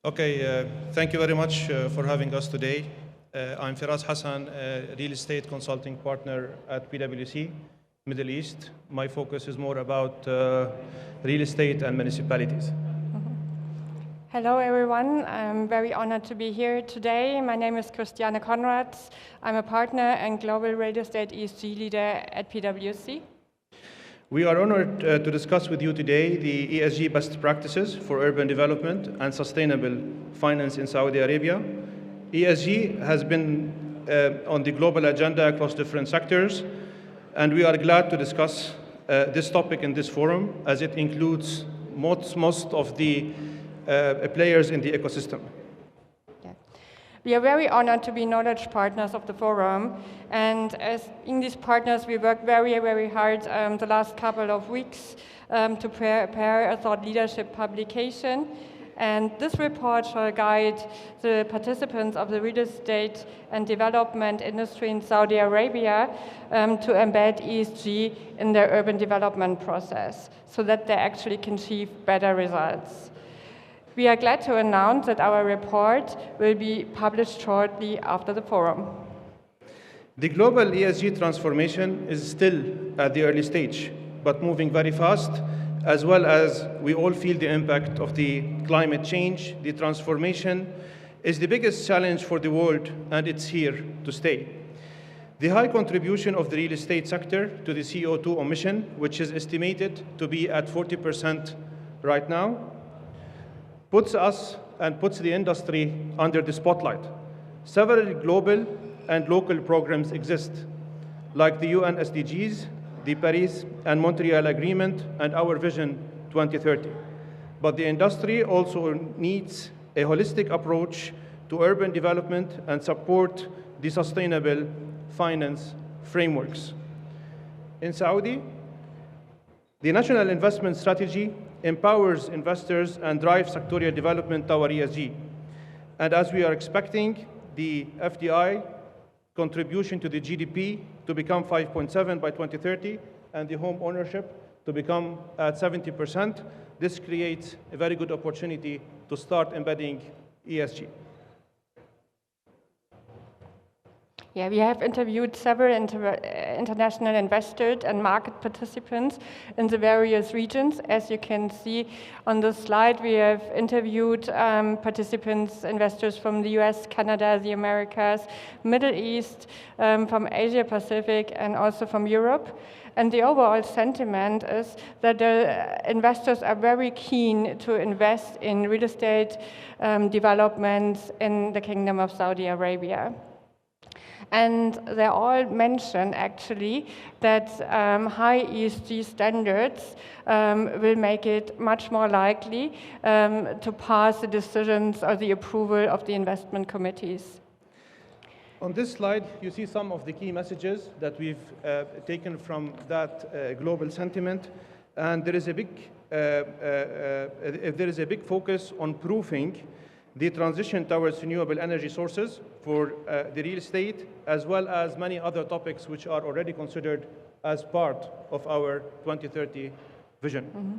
Okay, thank you very much for having us today. I'm Firas Hassan, a real estate consulting partner at PwC, Middle East. My focus is more about real estate and municipalities. Hello, everyone. I'm very honored to be here today. My name is Christiane Konrads. I'm a partner and global real estate ESG leader at PwC. We are honored to discuss with you today the ESG best practices for urban development and sustainable finance in Saudi Arabia. ESG has been on the global agenda across different sectors, and we are glad to discuss this topic in this forum as it includes most of the players in the ecosystem. We are very honored to be knowledge partners of the forum, and as English partners, we worked very hard the last couple of weeks to prepare a thought leadership publication. And this report shall guide the participants of the real estate and development industry in Saudi Arabia to embed ESG in their urban development process so that they actually can achieve better results. We are glad to announce that our report will be published shortly after the forum. The global ESG transformation is still at the early stage, but moving very fast, as well as we all feel the impact of the climate change. The transformation is the biggest challenge for the world, and it's here to stay. The high contribution of the real estate sector to the CO2 emission, which is estimated to be at 40% right now, puts us and puts the industry under the spotlight. Several global and local programs exist, like the UN SDGs, the Paris and Montreal Agreement, and our Vision 2030. But the industry also needs a holistic approach to urban development and support the sustainable finance frameworks. In Saudi, the National Investment Strategy empowers investors and drives sectorial development toward ESG. And as we are expecting the FDI contribution to the GDP to become 5.7 by 2030 and the home ownership to become at 70%, this creates a very good opportunity to start embedding ESG. Yeah, we have interviewed several international investors and market participants in the various regions. As you can see on the slide, we have interviewed participants, investors from the US, Canada, the Americas, Middle East, from Asia Pacific, and also from Europe. And the overall sentiment is that the investors are very keen to invest in real estate developments in the Kingdom of Saudi Arabia. And they all mention actually that high ESG standards will make it much more likely to pass the decisions or the approval of the investment committees. On this slide, you see some of the key messages that we've taken from that global sentiment, and there is a big focus on proving the transition towards renewable energy sources for the real estate, as well as many other topics which are already considered as part of our 2030 vision. Mm-hmm.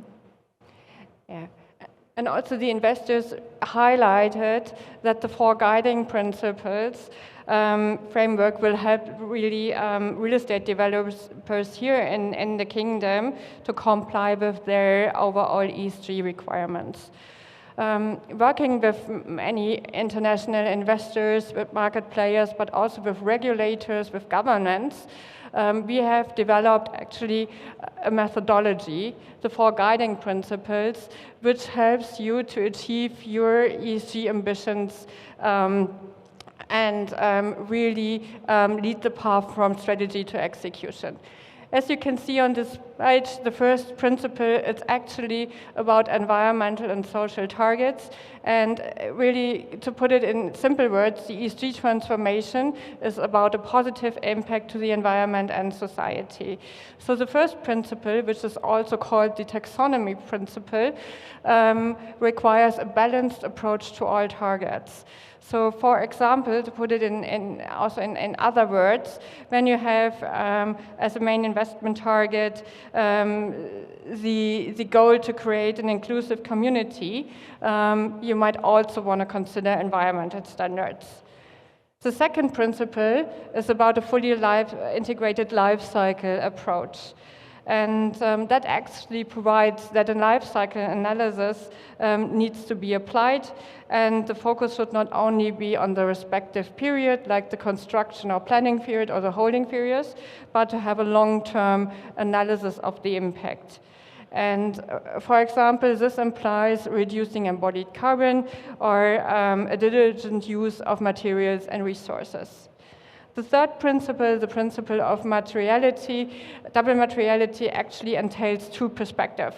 Yeah. And also the investors highlighted that the 4 guiding principles framework will help really real estate developers here in the kingdom to comply with their overall ESG requirements. Working with many international investors, with market players, but also with regulators, with governments, we have developed actually a methodology, the 4 guiding principles, which helps you to achieve your ESG ambitions and really lead the path from strategy to execution. As you can see on this slide, the first principle, it's actually about environmental and social targets. And really, to put it in simple words, the ESG transformation is about a positive impact to the environment and society. So the first principle, which is also called the taxonomy principle, requires a balanced approach to all targets. So, for example, to put it in other words, when you have as a main investment target the goal to create an inclusive community, you might also want to consider environmental standards. The second principle is about a fully integrated life cycle approach. And that actually provides that a life cycle analysis needs to be applied, and the focus should not only be on the respective period, like the construction or planning period or the holding periods, but to have a long-term analysis of the impact. And for example, this implies reducing embodied carbon or a diligent use of materials and resources. The third principle, the principle of materiality, double materiality actually entails two perspectives.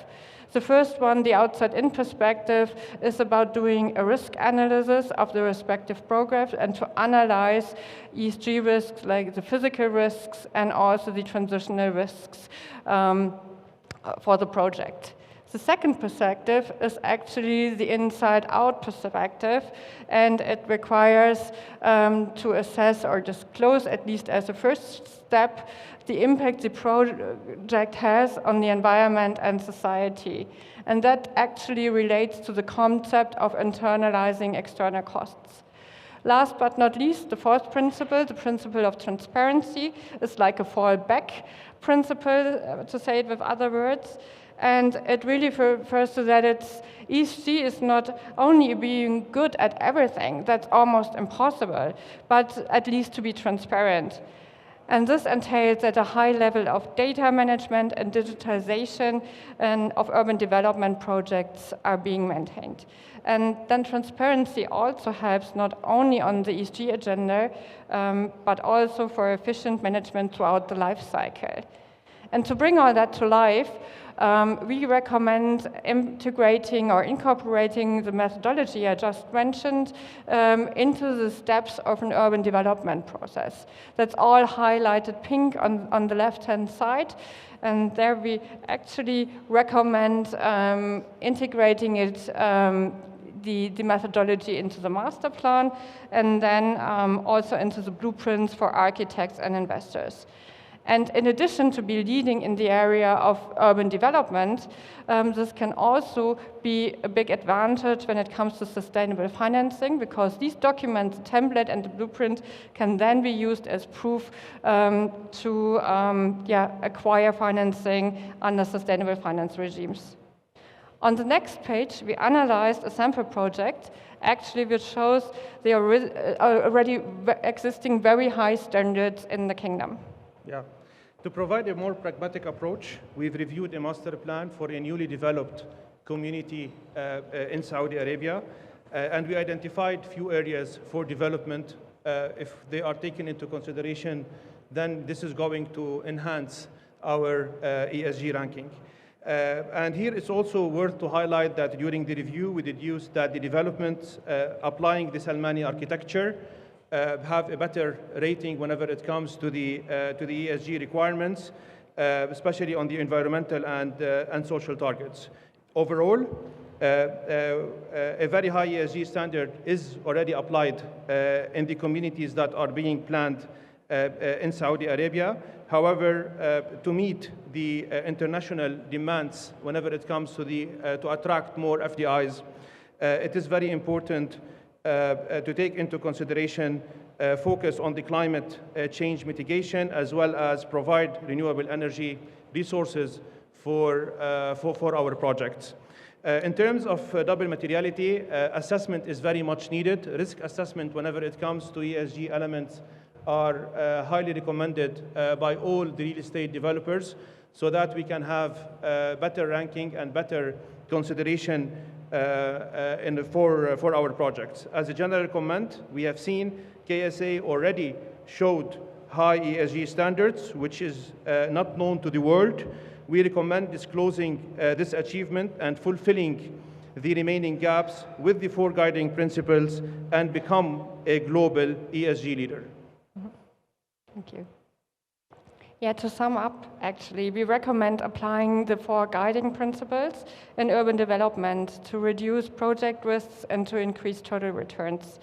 The first one, the outside-in perspective, is about doing a risk analysis of the respective programs and to analyze ESG risks like the physical risks and also the transitional risks for the project. The second perspective is actually the inside-out perspective, and it requires to assess or disclose, at least as a first step, the impact the project has on the environment and society. And that actually relates to the concept of internalizing external costs. Last but not least, the fourth principle, the principle of transparency, is like a fallback principle, to say it with other words. And it really refers to that ESG is not only being good at everything, that's almost impossible, but at least to be transparent. And this entails that a high level of data management and digitization of urban development projects are being maintained. And then transparency also helps not only on the ESG agenda, but also for efficient management throughout the life cycle. And to bring all that to life, we recommend integrating or incorporating the methodology I just mentioned into the steps of an urban development process. That's all highlighted pink on the left-hand side. And there we actually recommend integrating it, the methodology into the master plan, and then also into the blueprints for architects and investors. And in addition to be leading in the area of urban development, this can also be a big advantage when it comes to sustainable financing, because these documents, the template and the blueprint, can then be used as proof to acquire financing under sustainable finance regimes. On the next page, we analyzed a sample project, actually, which shows the already existing very high standards in the kingdom. Yeah. To provide a more pragmatic approach, we've reviewed a master plan for a newly developed community in Saudi Arabia, and we identified few areas for development. If they are taken into consideration, then this is going to enhance our ESG ranking. And here it's also worth to highlight that during the review, we deduced that the developments applying the Salmani architecture have a better rating whenever it comes to the ESG requirements, especially on the environmental and social targets. Overall, a very high ESG standard is already applied in the communities that are being planned in Saudi Arabia. However, to meet the international demands whenever it comes to attract more FDIs, it is very important to take into consideration focus on the climate change mitigation, as well as provide renewable energy resources for our projects. In terms of double materiality, assessment is very much needed. Risk assessment whenever it comes to ESG elements are highly recommended by all the real estate developers, so that we can have better ranking and better consideration for our projects. As a general comment, we have seen KSA already showed high ESG standards, which is not known to the world. We recommend disclosing this achievement and fulfilling the remaining gaps with the 4 guiding principles and become a global ESG leader. Thank you. Yeah, to sum up, actually, we recommend applying the 4 guiding principles in urban development to reduce project risks and to increase total returns.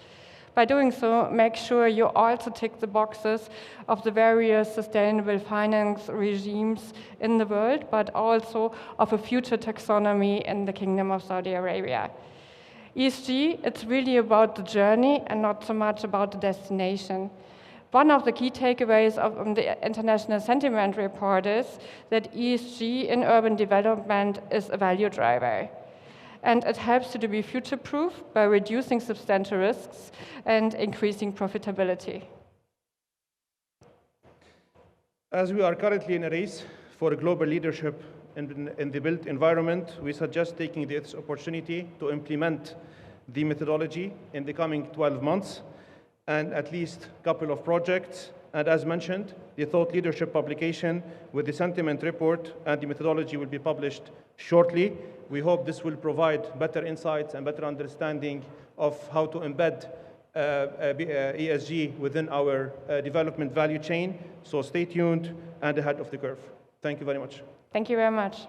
By doing so, make sure you also tick the boxes of the various sustainable finance regimes in the world, but also of a future taxonomy in the Kingdom of Saudi Arabia. ESG, it's really about the journey and not so much about the destination. One of the key takeaways of the International Sentiment Report is that ESG in urban development is a value driver. And it helps you to be future-proof by reducing substantial risks and increasing profitability. As we are currently in a race for global leadership in the built environment, we suggest taking this opportunity to implement the methodology in the coming 12 months and at least a couple of projects. And as mentioned, the thought leadership publication with the sentiment report and the methodology will be published shortly. We hope this will provide better insights and better understanding of how to embed ESG within our development value chain. So stay tuned and ahead of the curve. Thank you very much. Thank you very much.